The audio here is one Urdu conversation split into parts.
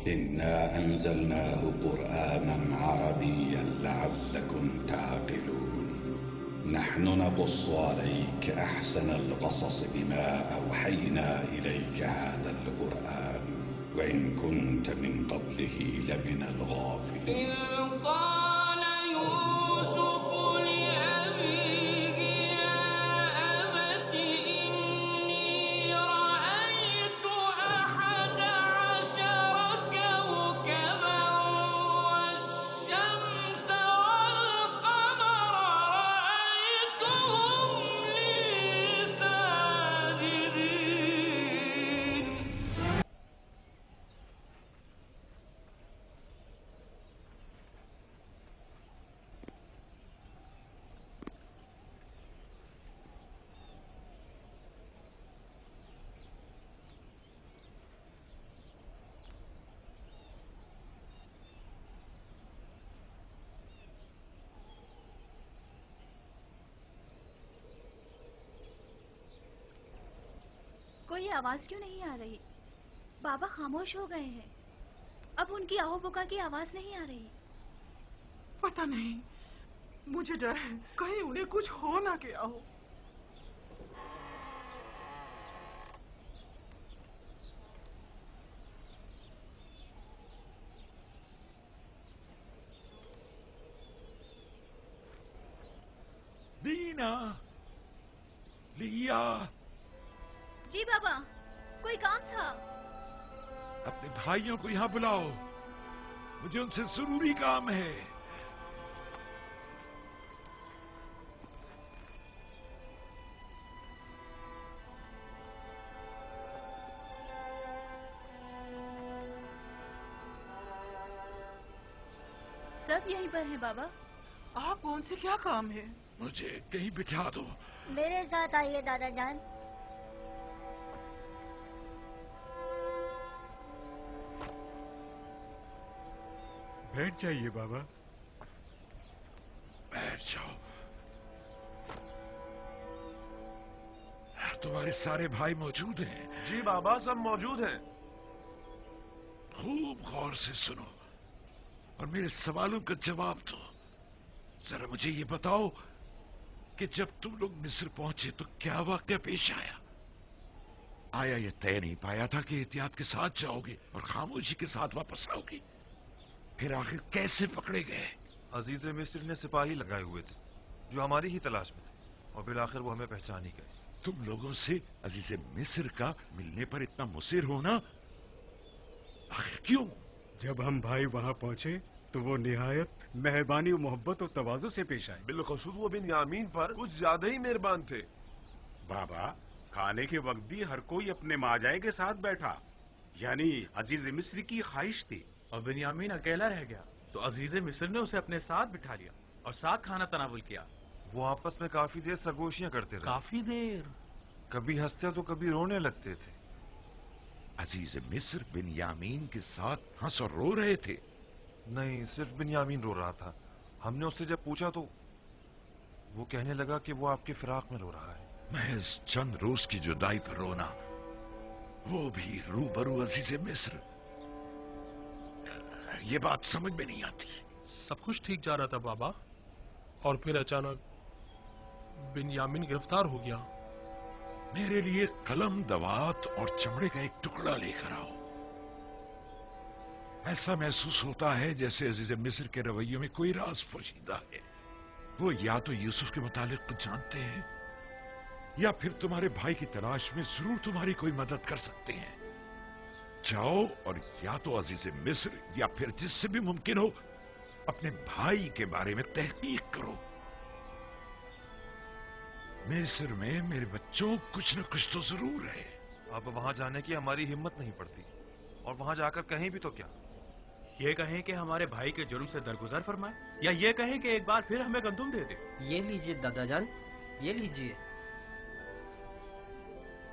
إنا أنزلناه قرآنا عربيا لعلكم تعقلون. نحن نقص عليك أحسن القصص بما أوحينا إليك هذا القرآن وإن كنت من قبله لمن الغافلين. إذ قال يوسف لأبيه يا أبت إني رأيت 11 كوكبا والشمس والقمر رأيتهم لي ساجدين. کوئی آواز کیوں نہیں آ رہی؟ بابا خاموش ہو گئے ہیں. اب ان کی آہو بکا کی آواز نہیں آ رہی. پتہ نہیں، مجھے ڈر ہے کہیں انہیں کچھ ہو نہ گیا ہو. دینا، لیا، جی بابا، کوئی کام تھا؟ اپنے بھائیوں کو یہاں بلاؤ، مجھے ان سے ضروری کام ہے. سب یہیں پر ہیں بابا. آپ کون سے کیا کام ہے؟ مجھے کہیں بٹھا دو. میرے ساتھ آئیے دادا جان. بیٹھ جائیے بابا، بیٹھ جاؤ. تمہارے سارے بھائی موجود ہیں؟ جی بابا، سب موجود ہیں. خوب غور سے سنو اور میرے سوالوں کا جواب دو. ذرا مجھے یہ بتاؤ کہ جب تم لوگ مصر پہنچے تو کیا واقعہ پیش آیا؟ آیا یہ طے نہیں پایا تھا کہ احتیاط کے ساتھ جاؤ گے اور خاموشی کے ساتھ واپس آؤ گے؟ پھر آخر کیسے پکڑے گئے؟ عزیز مصر نے سپاہی لگائے ہوئے تھے جو ہماری ہی تلاش میں تھے، اور بالآخر وہ ہمیں پہچان ہی گئے. تم لوگوں سے عزیز مصر کا ملنے پر اتنا مصر ہونا آخر کیوں؟ جب ہم بھائی وہاں پہنچے تو وہ نہایت مہربانی و محبت اور تواضع سے پیش آئے. بالخصوص وہ بنیامین پر کچھ زیادہ ہی مہربان تھے. بابا، کھانے کے وقت بھی ہر کوئی اپنے ماجائے کے ساتھ بیٹھا، یعنی عزیز مصر کی خواہش تھی. اور بنیامین اکیلا رہ گیا تو عزیز مصر نے اسے اپنے ساتھ بٹھا لیا اور ساتھ کھانا تناول کیا. وہ آپس میں کافی دیر سرگوشیاں کرتے رہے. کافی دیر؟ کبھی ہنستے تو کبھی رونے لگتے تھے. عزیز مصر بنیامین کے ساتھ ہنس اور رو رہے تھے؟ نہیں، صرف بنیامین رو رہا تھا. ہم نے اس سے جب پوچھا تو وہ کہنے لگا کہ وہ آپ کے فراق میں رو رہا ہے. محض چند روز کی جدائی پر رونا، وہ بھی روبرو عزیز مصر. یہ بات سمجھ میں نہیں آتی. سب کچھ ٹھیک جا رہا تھا بابا، اور پھر اچانک بنیامین گرفتار ہو گیا. میرے لیے قلم، دوات اور چمڑے کا ایک ٹکڑا لے کر آؤ. ایسا محسوس ہوتا ہے جیسے عزیز مصر کے رویوں میں کوئی راز پوشیدہ ہے. وہ یا تو یوسف کے متعلق کچھ جانتے ہیں یا پھر تمہارے بھائی کی تلاش میں ضرور تمہاری کوئی مدد کر سکتے ہیں. جاؤ اور یا تو عزیز مصر یا پھر جس سے بھی ممکن ہو اپنے بھائی کے بارے میں تحقیق کرو. مصر میں میرے بچوں کچھ نہ کچھ تو ضرور ہے. اب وہاں جانے کی ہماری ہمت نہیں پڑتی، اور وہاں جا کر کہیں بھی تو کیا. یہ کہیں کہ ہمارے بھائی کے جلوس سے درگزر فرمائے، یا یہ کہیں کہ ایک بار پھر ہمیں گندم دے دے. یہ لیجئے دادا جان، یہ لیجئے.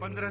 15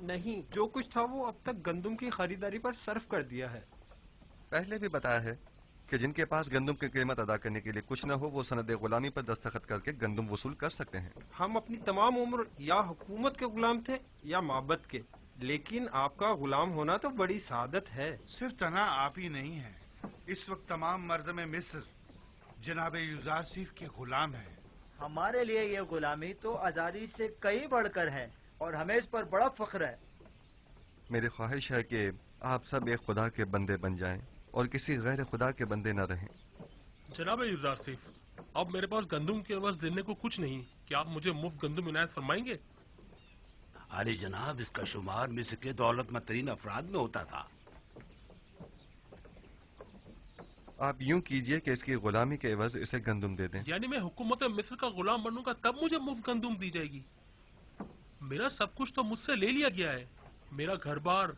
نہیں، جو کچھ تھا وہ اب تک گندم کی خریداری پر صرف کر دیا ہے۔ پہلے بھی بتایا ہے کہ جن کے پاس گندم کی قیمت ادا کرنے کے لیے کچھ نہ ہو وہ سند غلامی پر دستخط کر کے گندم وصول کر سکتے ہیں۔ ہم اپنی تمام عمر یا حکومت کے غلام تھے یا معبد کے، لیکن آپ کا غلام ہونا تو بڑی سعادت ہے۔ صرف تنہا آپ ہی نہیں ہیں، اس وقت تمام مردم مصر جناب یوزارسیف کے غلام ہیں۔ ہمارے لیے یہ غلامی تو آزادی سے کئی بڑھ کر ہے اور ہمیں اس پر بڑا فخر ہے۔ میری خواہش ہے کہ آپ سب ایک خدا کے بندے بن جائیں اور کسی غیر خدا کے بندے نہ رہیں۔ جناب یوزارسیف، اب میرے پاس گندم کے عوض دینے کو کچھ نہیں، کیا آپ مجھے مفت گندم عنایت فرمائیں گے؟ عالی جناب، اس کا شمار مصر کے دولت مند ترین افراد میں ہوتا تھا۔ آپ یوں کیجئے کہ اس کی غلامی کے عوض اسے گندم دے دیں۔ یعنی میں حکومت مصر کا غلام بنوں گا تب مجھے مفت گندم دی جائے گی؟ میرا سب کچھ تو مجھ سے لے لیا گیا ہے، میرا گھر بار،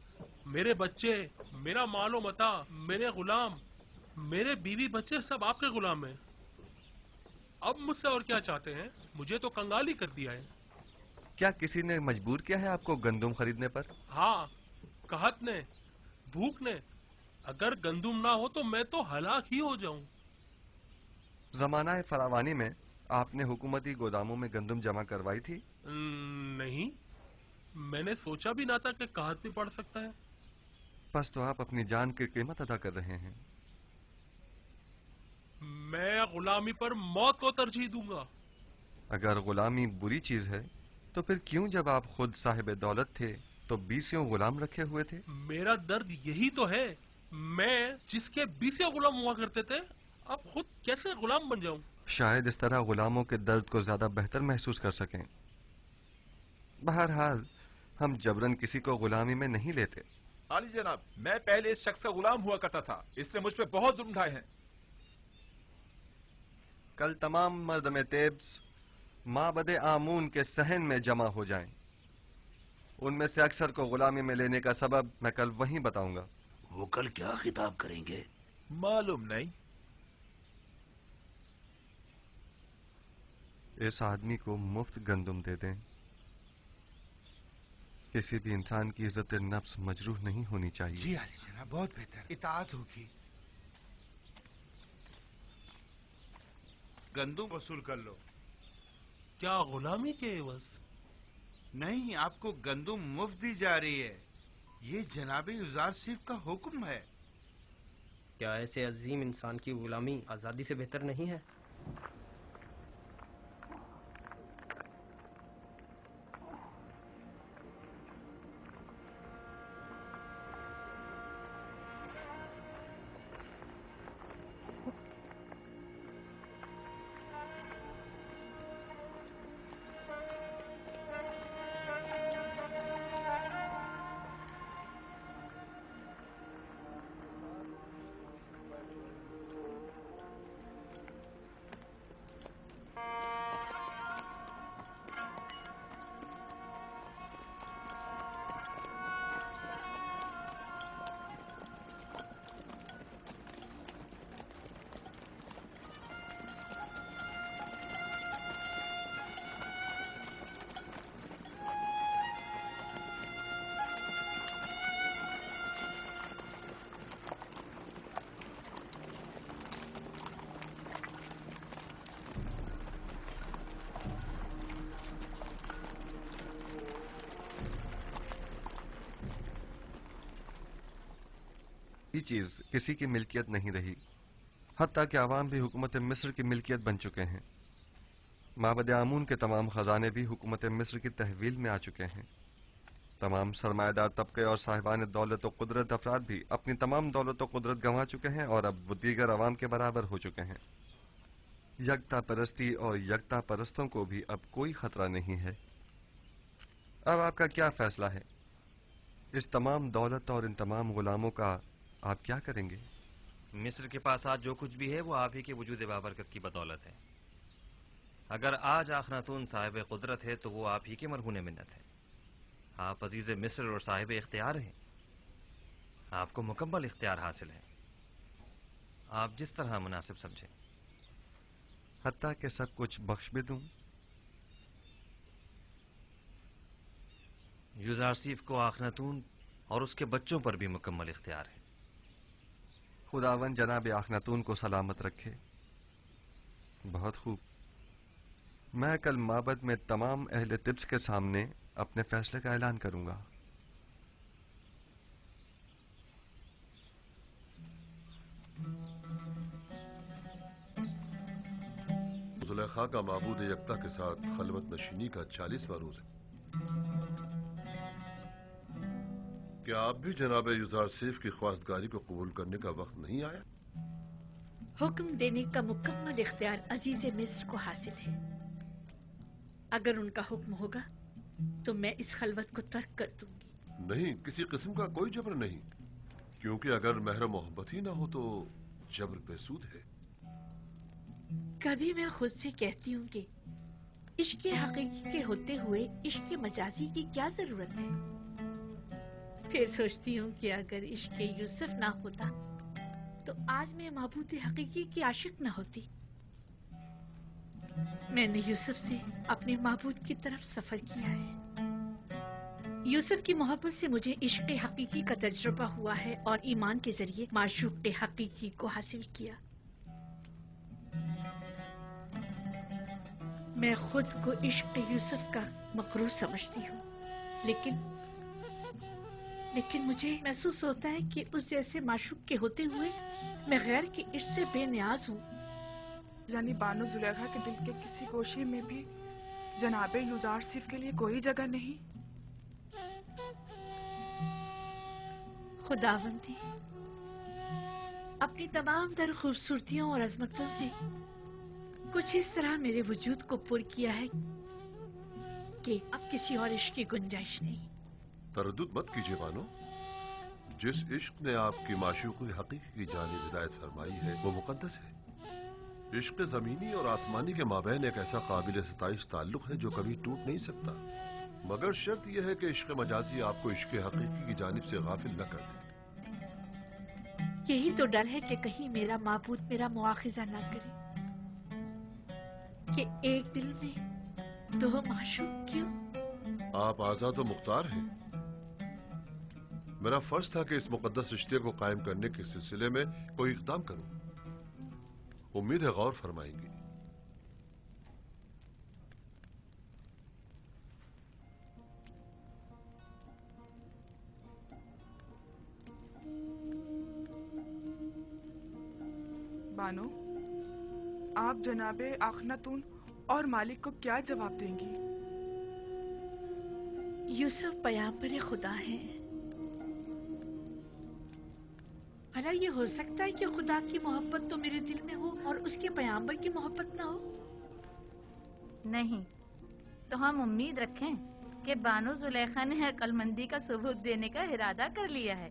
میرے بچے، میرا مال و متاع، میرے غلام، میرے بیوی بچے سب آپ کے غلام ہیں۔ اب مجھ سے اور کیا چاہتے ہیں؟ مجھے تو کنگال ہی کر دیا ہے۔ کیا کسی نے مجبور کیا ہے آپ کو گندم خریدنے پر؟ ہاں، قحط نے، بھوک نے۔ اگر گندم نہ ہو تو میں تو ہلاک ہی ہو جاؤں۔ زمانہ فراوانی میں آپ نے حکومتی گوداموں میں گندم جمع کروائی تھی؟ نہیں، میں نے سوچا بھی نہ تھا کہ قحط بھی پڑ سکتا ہے۔ بس تو آپ اپنی جان کی قیمت ادا کر رہے ہیں۔ میں غلامی پر موت کو ترجیح دوں گا۔ اگر غلامی بری چیز ہے تو پھر کیوں جب آپ خود صاحب دولت تھے تو 20 غلام رکھے ہوئے تھے؟ میرا درد یہی تو ہے، میں جس کے 20 غلام ہوا کرتے تھے اب خود کیسے غلام بن جاؤں؟ شاید اس طرح غلاموں کے درد کو زیادہ بہتر محسوس کر سکیں۔ بہرحال ہم جبرن کسی کو غلامی میں نہیں لیتے۔ عالی جناب، میں پہلے اس شخص کا غلام ہوا کرتا تھا، اس نے مجھ پہ بہت ظلم ڈھائے ہیں۔ کل تمام مردم تیبس معبد آمون کے صحن میں جمع ہو جائیں۔ ان میں سے اکثر کو غلامی میں لینے کا سبب میں کل وہیں بتاؤں گا۔ وہ کل کیا خطاب کریں گے؟ معلوم نہیں۔ اس آدمی کو مفت گندم دے دیں۔ کسی بھی انسان کی عزت نفس مجروح نہیں ہونی چاہیے۔ جی علی جناب، بہت بہتر، اطاعت ہوگی۔ گندم وصول کر لو۔ کیا غلامی کے عوض؟ نہیں، آپ کو گندم مفت دی جا رہی ہے، یہ جناب یوزارسیف کا حکم ہے۔ کیا ایسے عظیم انسان کی غلامی آزادی سے بہتر نہیں ہے؟ یہ چیز کسی کی ملکیت نہیں رہی، حتیٰ کہ عوام بھی حکومت مصر کی ملکیت بن چکے ہیں۔ معبد آمون کے تمام خزانے بھی حکومت مصر کی تحویل میں آ چکے ہیں۔ تمام سرمایہ دار طبقے اور صاحبان دولت و قدرت افراد بھی اپنی تمام دولت و قدرت گنوا چکے ہیں اور اب وہ دیگر عوام کے برابر ہو چکے ہیں۔ یکتا پرستی اور یکتا پرستوں کو بھی اب کوئی خطرہ نہیں ہے۔ اب آپ کا کیا فیصلہ ہے؟ اس تمام دولت اور ان تمام غلاموں کا آپ کیا کریں گے؟ مصر کے پاس آج جو کچھ بھی ہے وہ آپ ہی کے وجود بابرکت کی بدولت ہے۔ اگر آج آخناتون صاحب قدرت ہے تو وہ آپ ہی کے مرہون منت ہے۔ آپ عزیز مصر اور صاحب اختیار ہیں، آپ کو مکمل اختیار حاصل ہے، آپ جس طرح مناسب سمجھیں۔ حتیٰ کہ سب کچھ بخش بھی دوں؟ یوزارسیف کو آخناتون اور اس کے بچوں پر بھی مکمل اختیار ہے۔ خداوند جناب آخناتون کو سلامت رکھے۔ بہت خوب، میں کل معبد میں تمام اہل طبس کے سامنے اپنے فیصلے کا اعلان کروں گا۔ زلیخا کا معبود یکتا کے ساتھ خلوت نشینی کا 40واں روز ہے۔ کیا آپ بھی جناب یوزارسیف کی خواستگاری کو قبول کرنے کا وقت نہیں آیا؟ حکم دینے کا مکمل اختیار عزیز مصر کو حاصل ہے۔ اگر ان کا حکم ہوگا تو میں اس خلوت کو ترک کر دوں گی۔ نہیں، کسی قسم کا کوئی جبر نہیں، کیونکہ اگر مہر محبت ہی نہ ہو تو جبر بے سود ہے۔ کبھی میں خود سے کہتی ہوں کہ عشق حقیقی کے ہوتے ہوئے عشق مجازی کی کیا ضرورت ہے؟ پھر سوچتی ہوں کہ اگر عشق یوسف نہ ہوتا تو آج میں معبود حقیقی کی عاشق نہ ہوتی۔ میں نے یوسف سے اپنے معبود کی طرف سفر کیا ہے۔ یوسف کی محبت سے مجھے عشق حقیقی کا تجربہ ہوا ہے اور ایمان کے ذریعے معشوق حقیقی کو حاصل کیا۔ میں خود کو عشق یوسف کا مقروض سمجھتی ہوں، لیکن مجھے محسوس ہوتا ہے کہ اس جیسے معشوق کے ہوتے ہوئے میں غیر کے عشق سے بے نیاز ہوں۔ یعنی بانو زلیخا کے دل کے کسی گوشے میں بھی جناب یوزارسیف کے لیے کوئی جگہ نہیں؟ خداوندی اپنی تمام تر خوبصورتیوں اور عظمتوں سے کچھ اس طرح میرے وجود کو پر کیا ہے کہ اب کسی اور عشق کی گنجائش نہیں۔ تردد مت کیجیے بانو، جس عشق نے آپ کی معشوق حقیقی کی جانب ہدایت فرمائی ہے وہ مقدس ہے۔ عشق زمینی اور آسمانی کے مابین ایک ایسا قابل ستائش تعلق ہے جو کبھی ٹوٹ نہیں سکتا، مگر شرط یہ ہے کہ عشق مجازی آپ کو عشق حقیقی کی جانب سے غافل نہ کر دے۔ یہی تو ڈر ہے کہ کہیں میرا معبود میرا مواخذہ نہ کرے کہ ایک دل میں دو معشوق کیوں؟ آپ آزاد و مختار ہیں۔ میرا فرض تھا کہ اس مقدس رشتے کو قائم کرنے کے سلسلے میں کوئی اقدام کروں۔ امید ہے غور فرمائیں گی۔ بانو، آپ جناب آخناتون اور مالک کو کیا جواب دیں گی؟ یوسف پیامبر خدا ہیں۔ بھلا یہ ہو سکتا ہے کہ خدا کی محبت تو میرے دل میں ہو اور اس کے پیامبر کی محبت نہ ہو؟ نہیں، تو ہم امید رکھیں کہ بانو زلیخا نے عقل مندی کا ثبوت دینے کا ارادہ کر لیا ہے۔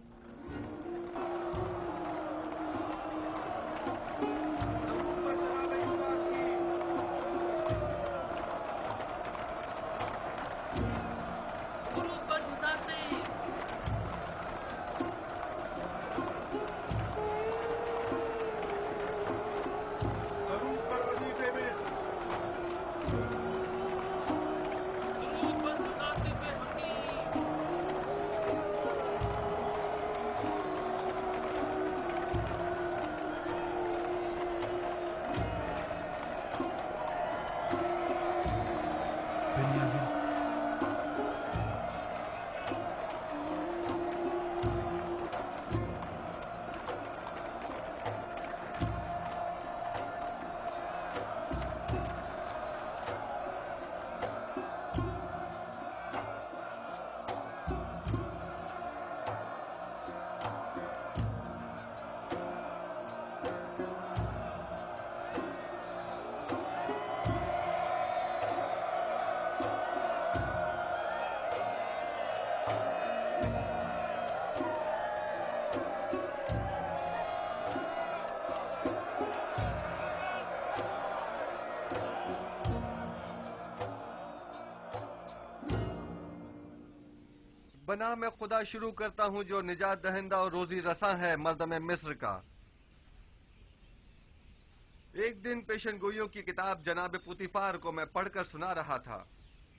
بنا میں خدا شروع کرتا ہوں جو نجات دہندہ اور روزی رساں ہے مردم مصر کا۔ ایک دن پیشن گوئیوں کی کتاب جناب پوتیفار کو میں پڑھ کر سنا رہا تھا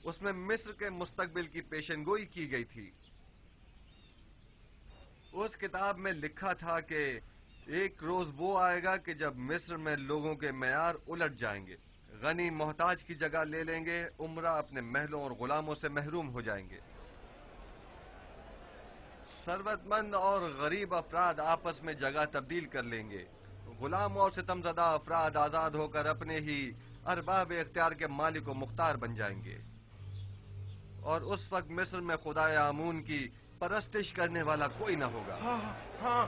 اس میں مصر کے مستقبل کی پیشن گوئی کی گئی تھی۔ اس کتاب میں لکھا تھا کہ ایک روز وہ آئے گا کہ جب مصر میں لوگوں کے معیار الٹ جائیں گے، غنی محتاج کی جگہ لے لیں گے، عمرہ اپنے محلوں اور غلاموں سے محروم ہو جائیں گے، ثروت مند اور غریب افراد آپس میں جگہ تبدیل کر لیں گے، غلام اور ستم زدہ افراد آزاد ہو کر اپنے ہی ارباب اختیار کے مالک و مختار بن جائیں گے، اور اس وقت مصر میں خدائے آمون کی پرستش کرنے والا کوئی نہ ہوگا۔ ہاں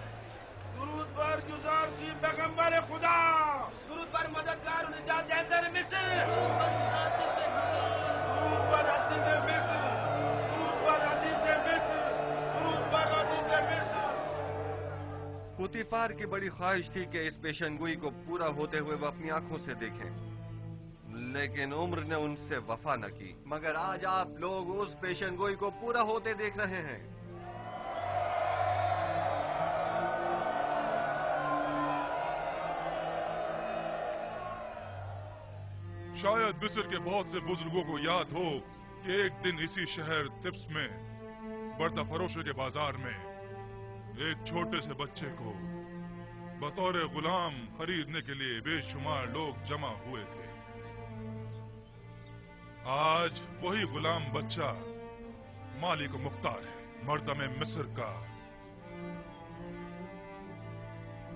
درود پر جزار سی پیغمبر خدا، درود پر مددگار و نجات دہندہ مصر، درود پر عزیز مصر، درود پر عزیز مصر، درود پر عزیز مصر۔ پوتیفار کی بڑی خواہش تھی کہ اس پیشن گوئی کو پورا ہوتے ہوئے وہ اپنی آنکھوں سے دیکھیں، لیکن عمر نے ان سے وفا نہ کی، مگر آج آپ لوگ اس پیشن گوئی کو پورا ہوتے دیکھ رہے ہیں۔ شاید مصر کے بہت سے بزرگوں کو یاد ہو کہ ایک دن اسی شہر تبس میں بردہ فروشوں کے بازار میں ایک چھوٹے سے بچے کو بطور غلام خریدنے کے لیے بے شمار لوگ جمع ہوئے تھے۔ آج وہی غلام بچہ مالک و مختار ہے، مردم مصر کا۔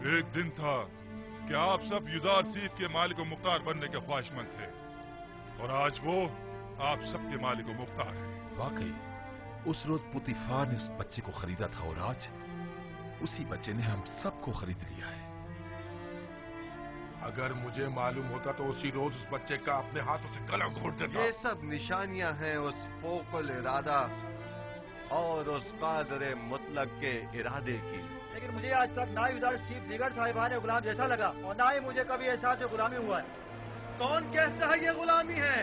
ایک دن تھا کہ آپ سب یوزار سیف کے مالک و مختار بننے کے خواہش مند تھے، اور آج وہ آپ سب کے مالک و مختار ہیں۔ واقعی اس روز پوتیفار نے اس بچے کو خریدا تھا، اور آج اسی بچے نے ہم سب کو خرید لیا ہے۔ اگر مجھے معلوم ہوتا تو اسی روز اس بچے کا اپنے ہاتھوں سے گلا گھونٹ دیتا۔ یہ سب نشانیاں ہیں اس فوق الارادہ اور اس قادر مطلق کے ارادے کی۔ لیکن مجھے آج تک نہ یوزار چیف دیگر صاحبان غلام جیسا لگا، اور نہ ہی مجھے کبھی احساس غلامی ہوا ہے۔ کون کہتا ہے یہ غلامی ہے؟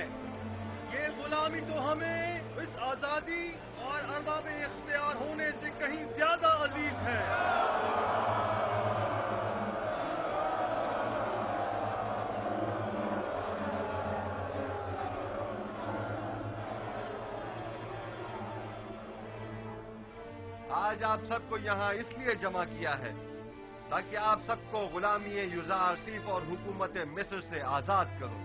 یہ غلامی تو ہمیں اس آزادی اور ارباب اختیار ہونے سے کہیں زیادہ عزیز ہے۔ آج آپ سب کو یہاں اس لیے جمع کیا ہے تاکہ آپ سب کو غلامی یوزار سیف اور حکومت مصر سے آزاد کرو،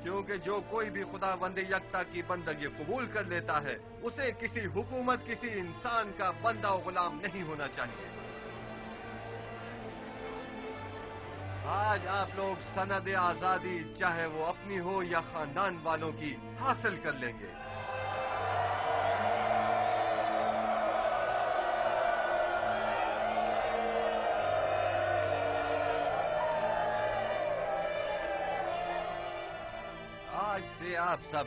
کیونکہ جو کوئی بھی خدا بند یکتا کی بندگی قبول کر لیتا ہے اسے کسی حکومت، کسی انسان کا بندہ و غلام نہیں ہونا چاہیے۔ آج آپ لوگ سند آزادی، چاہے وہ اپنی ہو یا خاندان والوں کی، حاصل کر لیں گے۔ آج سے آپ سب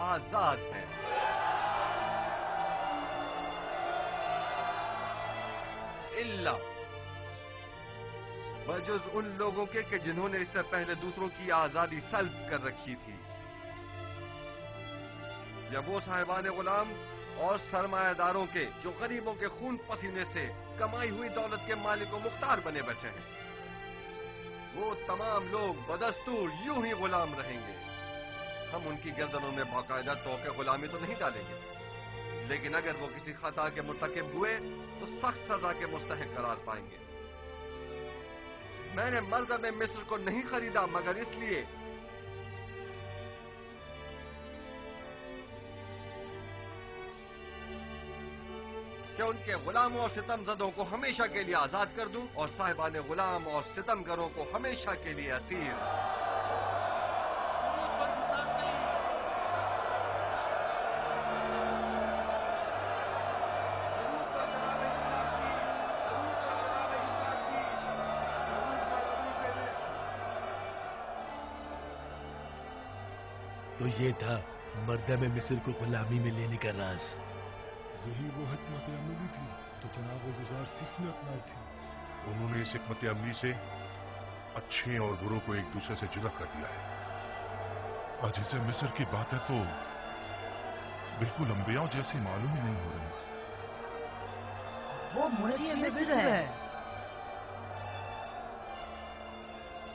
آزاد ہیں۔ اللہ بجز ان لوگوں کے کہ جنہوں نے اس سے پہلے دوسروں کی آزادی سلب کر رکھی تھی، یا وہ صاحبان غلام اور سرمایہ داروں کے جو غریبوں کے خون پسینے سے کمائی ہوئی دولت کے مالک و مختار بنے بیٹھے ہیں، وہ تمام لوگ بدستور یوں ہی غلام رہیں گے۔ ہم ان کی گردنوں میں باقاعدہ توقع غلامی تو نہیں ڈالیں گے، لیکن اگر وہ کسی خطا کے مرتکب ہوئے تو سخت سزا کے مستحق قرار پائیں گے۔ میں نے مردم مصر کو نہیں خریدا مگر اس لیے کہ ان کے غلاموں اور ستم زدوں کو ہمیشہ کے لیے آزاد کر دوں، اور صاحبان غلام اور ستم گروں کو ہمیشہ کے لیے اسیر۔ تو یہ تھا مردم مصر کو غلامی میں لینے کا راز۔ یہی وہ حکمت عملی تھی جو جناب یوزار سیف نے اپنائی تھی۔ انہوں نے اس حکمت عملی سے اچھے اور بروں کو ایک دوسرے سے جدا کر دیا ہے۔ عزیز مصر کی باتیں تو بالکل انبیاء جیسی معلوم ہی نہیں ہو رہی۔ وہ منشی مصر ہے۔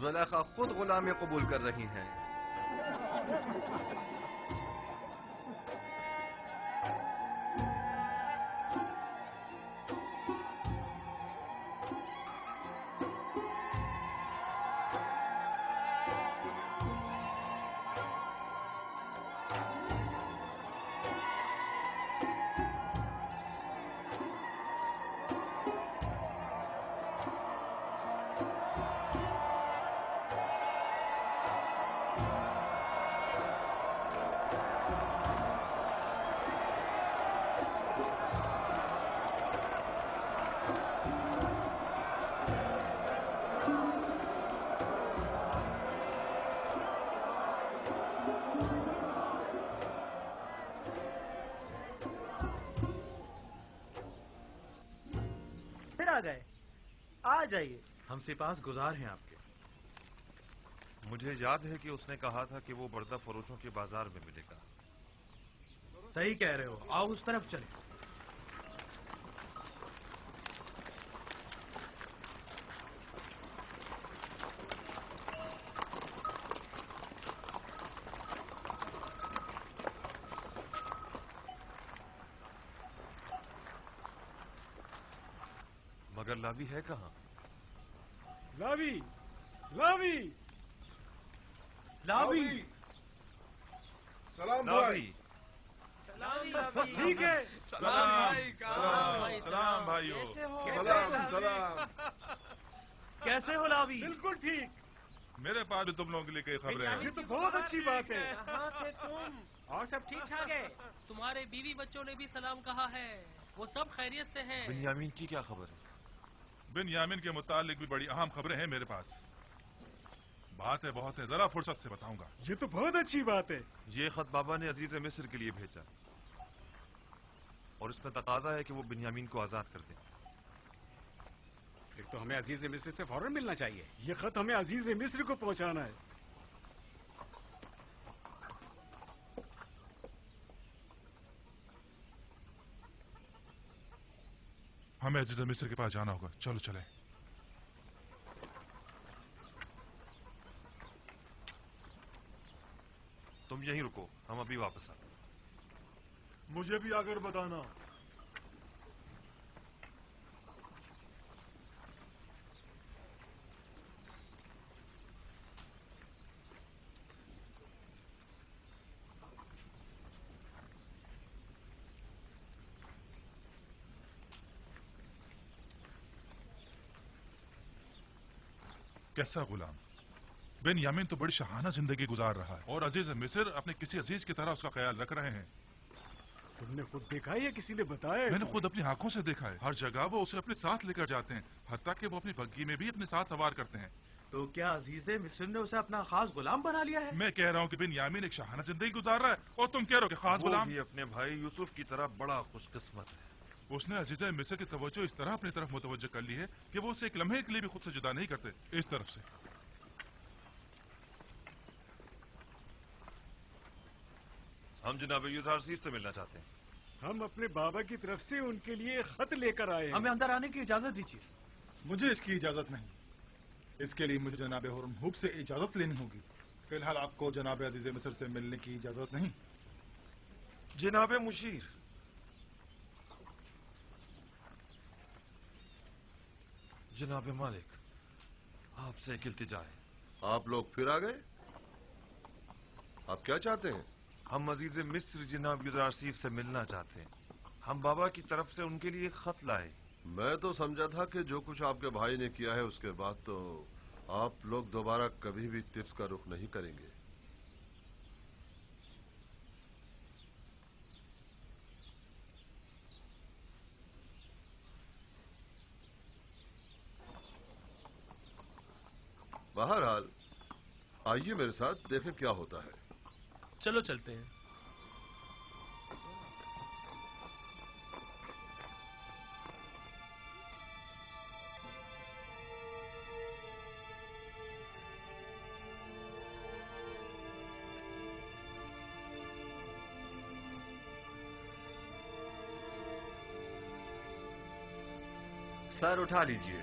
زلیخا خود غلامی قبول کر رہی ہیں۔ آ گئے، آ جائیے۔ ہم سپاس گزار ہیں آپ کے۔ مجھے یاد ہے کہ اس نے کہا تھا کہ وہ بردہ فروشوں کے بازار میں ملے گا۔ صحیح کہہ رہے ہو، آؤ اس طرف چلیں۔ مگر لاوی ہے کہاں؟ لاوی لاوی لاوی سلام لاوی سب ٹھیک ہے؟ سلام بھائیو، سلام۔ کیسے ہو لاوی؟ بالکل ٹھیک۔ میرے پاس بھی تم لوگوں کے لیے کئی خبریں ہیں۔ یہ تو بہت اچھی بات ہے۔ کہاں تھے تم؟ اور سب ٹھیک ٹھاک ہے؟ تمہارے بیوی بچوں نے بھی سلام کہا ہے، وہ سب خیریت سے ہیں۔ بنیامین کی کیا خبر ہے؟ بنیامین کے متعلق بھی بڑی اہم خبریں ہیں میرے پاس۔ باتیں بہت ہے، ذرا فرصت سے بتاؤں گا۔ یہ تو بہت اچھی بات ہے۔ یہ خط بابا نے عزیز مصر کے لیے بھیجا اور اس میں تقاضا ہے کہ وہ بنیامین کو آزاد کر دیں۔ پھر تو ہمیں عزیز مصر سے فوراً ملنا چاہیے۔ یہ خط ہمیں عزیز مصر کو پہنچانا ہے۔ ہمیں عزیز مصر کے پاس جانا ہوگا، چلو چلیں۔ تم یہیں رکو، ہم ابھی واپس آتے۔ مجھے بھی آگر بتانا۔ کیسا غلام؟ بنیامین تو بڑی شاہانہ زندگی گزار رہا ہے اور عزیز مصر اپنے کسی عزیز کی طرح اس کا خیال رکھ رہے ہیں۔ تم نے خود دیکھا ہے یا کسی نے بتایا؟ میں نے خود اپنی آنکھوں سے دیکھا ہے، ہر جگہ وہ اسے اپنے ساتھ لے کر جاتے ہیں، حتیٰ کہ وہ اپنی بگی میں بھی اپنے ساتھ سوار کرتے ہیں۔ تو کیا عزیز مصر نے اسے اپنا خاص غلام بنا لیا ہے؟ میں کہہ رہا ہوں کہ بنیامین ایک شاہانہ زندگی گزار رہا ہے اور تم کہہ رہے ہو کہ خاص وہ غلام۔ بھی اپنے بھائی یوسف کی طرح بڑا خوش قسمت ہے۔ اس نے عزیز مصر کی توجہ اس طرح اپنی طرف متوجہ کر لی ہے کہ وہ اسے ایک لمحے کے لیے بھی خود سے جدا نہیں کرتے۔ اس طرف سے ہم جناب یوزارسیف سے ملنا چاہتے ہیں۔ ہم اپنے بابا کی طرف سے ان کے لیے خط لے کر آئے ہیں۔ ہمیں اندر آنے کی اجازت دیجیے۔ مجھے اس کی اجازت نہیں، اس کے لیے مجھے جناب ہرمہوب سے اجازت لینی ہوگی۔ فی الحال آپ کو جناب عزیز مصر سے ملنے کی اجازت نہیں۔ جناب مشیر، جناب مالک، آپ سے ایک التجا ہے۔ آپ لوگ پھر آ گئے؟ آپ کیا چاہتے ہیں؟ ہم عزیز مصر جناب یوزارسیف سے ملنا چاہتے ہیں۔ ہم بابا کی طرف سے ان کے لیے خط لائے۔ میں تو سمجھا تھا کہ جو کچھ آپ کے بھائی نے کیا ہے اس کے بعد تو آپ لوگ دوبارہ کبھی بھی طفس کا رخ نہیں کریں گے۔ بہرحال آئیے میرے ساتھ، دیکھیں کیا ہوتا ہے۔ چلو چلتے ہیں۔ سر اٹھا لیجئے۔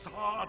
7